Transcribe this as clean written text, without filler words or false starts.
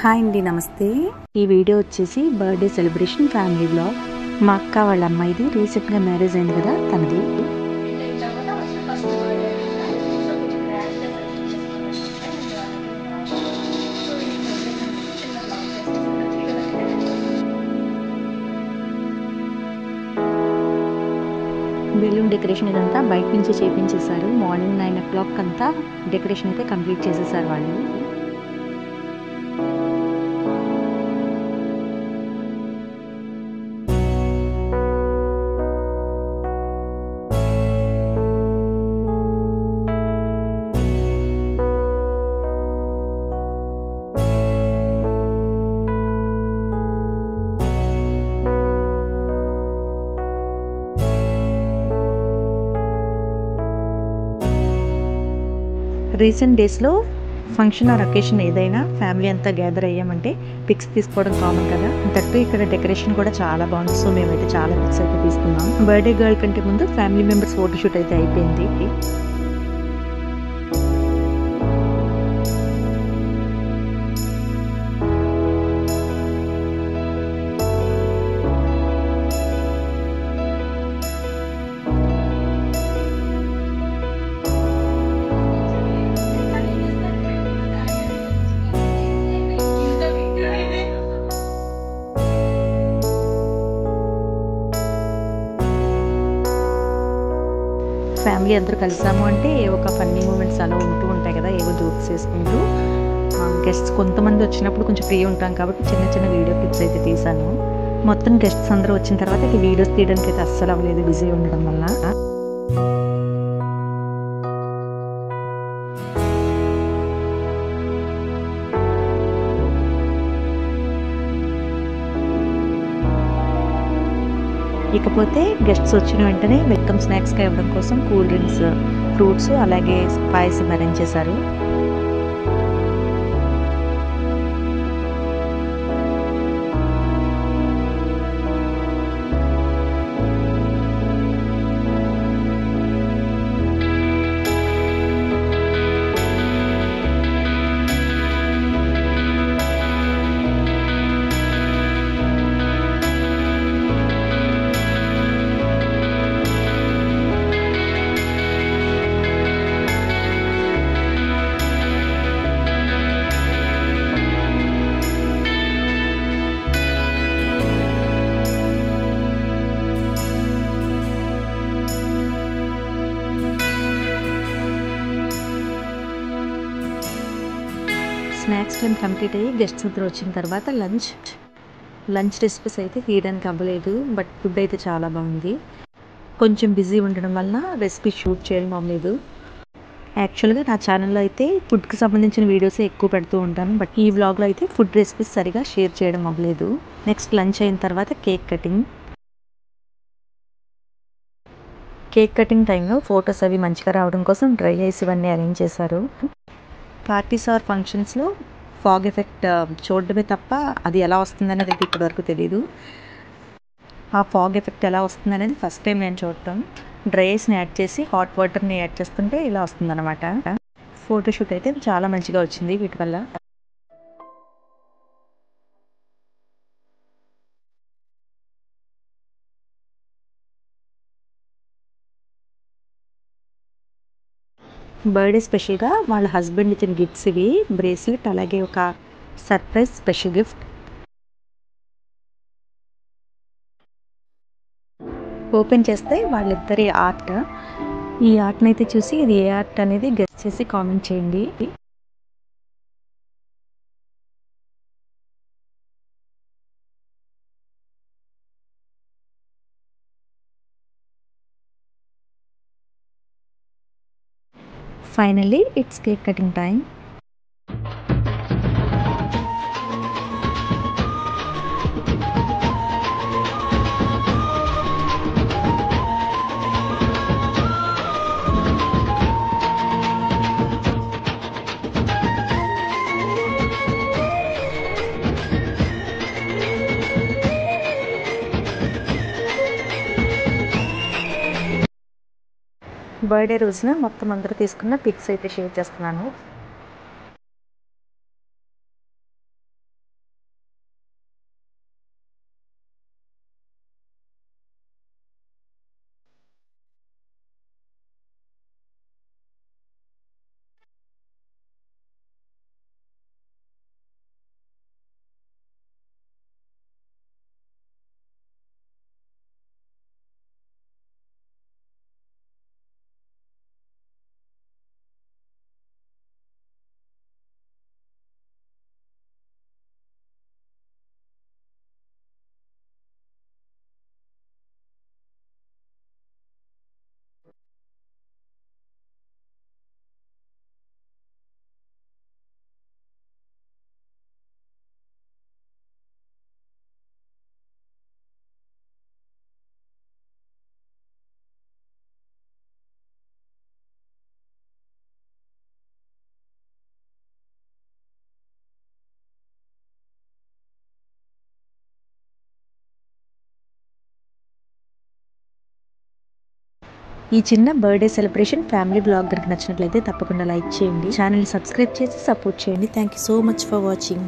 Hi అండి, నమస్తే. ఈ వీడియో వచ్చేసి బర్త్డే సెలబ్రేషన్ ఫ్యామిలీ బ్లాగ్. మా అక్క వాళ్ళ అమ్మాయిది రీసెంట్గా మ్యారేజ్ అయింది కదా, తనది. బెలూన్ డెకరేషన్ ఇదంతా బయట నుంచి చేపించేశారు. మార్నింగ్ 9 o'clock అంతా డెకరేషన్ అయితే కంప్లీట్ చేసేసారు వాళ్ళు. రీసెంట్ డేస్లో ఫంక్షన్ ఆర్ అకేషన్ ఏదైనా ఫ్యామిలీ అంతా గ్యాదర్ అయ్యామంటే పిక్స్ తీసుకోవడం కామన్ కదా. దట్టు ఇక్కడ డెకరేషన్ కూడా చాలా బాగుంది. సో మేమైతే చాలా పిక్స్ అయితే తీసుకున్నాం. బర్త్డే గర్ల్ కంటే ముందు ఫ్యామిలీ మెంబర్స్ ఫోటోషూట్ అయితే అయిపోయింది. ఫ్యామిలీ అందరూ కలిసాము అంటే ఒక ఫన్నీ మూమెంట్స్ అలా ఉంటూ ఉంటాయి కదా, ఏవో జోక్స్ చేసుకుంటూ. గెస్ట్స్ కొంతమంది వచ్చినప్పుడు కొంచెం ఫ్రీ ఉంటాం కాబట్టి చిన్న చిన్న వీడియో క్లిప్స్ అయితే తీసాను. మొత్తం గెస్ట్స్ అందరూ వచ్చిన తర్వాత వీడియోస్ తీయడానికి అయితే అస్సలు అవ్వలేదు, బిజీ ఉండడం వల్ల. ఇకపోతే గెస్ట్స్ వచ్చిన వెంటనే వెల్కమ్ స్నాక్స్గా ఇవ్వడం కోసం కూల్ డ్రింక్స్, ఫ్రూట్స్ అలాగే పాయసం అరేంజ్ చేశారు. స్నాక్స్ టైం కంప్లీట్ అయ్యి గెస్ట్స్ ఇద్దరు వచ్చిన తర్వాత లంచ్ రెసిపీస్ అయితే తీయడానికి అవ్వలేదు. బట్ ఫుడ్ అయితే చాలా బాగుంది. కొంచెం బిజీ ఉండడం వలన రెసిపీ షూట్ చేయడం అవ్వలేదు. యాక్చువల్గా నా ఛానల్లో అయితే ఫుడ్కి సంబంధించిన వీడియోసే ఎక్కువ పెడుతూ ఉంటాను. బట్ ఈ వ్లాగ్లో అయితే ఫుడ్ రెసిపీస్ సరిగా షేర్ చేయడం అవ్వలేదు. నెక్స్ట్ లంచ్ అయిన తర్వాత కేక్ కటింగ్ టైంలో ఫొటోస్ అవి మంచిగా రావడం కోసం డ్రై ఐస్ ఇవన్నీ అరేంజ్ చేశారు. పార్టీస్ ఆర్ ఫంక్షన్స్లో ఫాగ్ ఎఫెక్ట్ చూడడమే తప్ప అది ఎలా వస్తుందనేది అయితే ఇప్పటివరకు తెలీదు. ఆ ఫాగ్ ఎఫెక్ట్ ఎలా వస్తుందనేది ఫస్ట్ టైం నేను చూడటం. డ్రై ఐస్ని యాడ్ చేసి హాట్ వాటర్ని యాడ్ చేస్తుంటే ఇలా వస్తుందన్నమాట. ఫోటోషూట్ అయితే చాలా మంచిగా వచ్చింది వీటి వల్ల. బర్త్డే స్పెషల్గా వాళ్ళ హస్బెండ్ ఇచ్చిన గిఫ్ట్స్ ఇవి, బ్రేస్లెట్ అలాగే ఒక సర్ప్రైజ్ స్పెషల్ గిఫ్ట్. ఓపెన్ చేస్తే వాళ్ళిద్దరి ఆర్ట్. ఈ ఆర్ట్ని అయితే చూసి ఇది ఏ ఆర్ట్ అనేది గెస్ చేసి కామెంట్ చేయండి. Finally it's cake cutting time. Birthday రోజున మొత్తం అందరూ తీసుకున్న పిక్స్ అయితే షేర్ చేస్తున్నాను. ఈ చిన్న బర్త్డే సెలబ్రేషన్ ఫ్యామిలీ బ్లాగ్ కనుక నచ్చినట్లయితే తప్పకుండా లైక్ చేయండి, ఛానల్ని సబ్స్క్రైబ్ చేసి సపోర్ట్ చేయండి. Thank you so much for watching.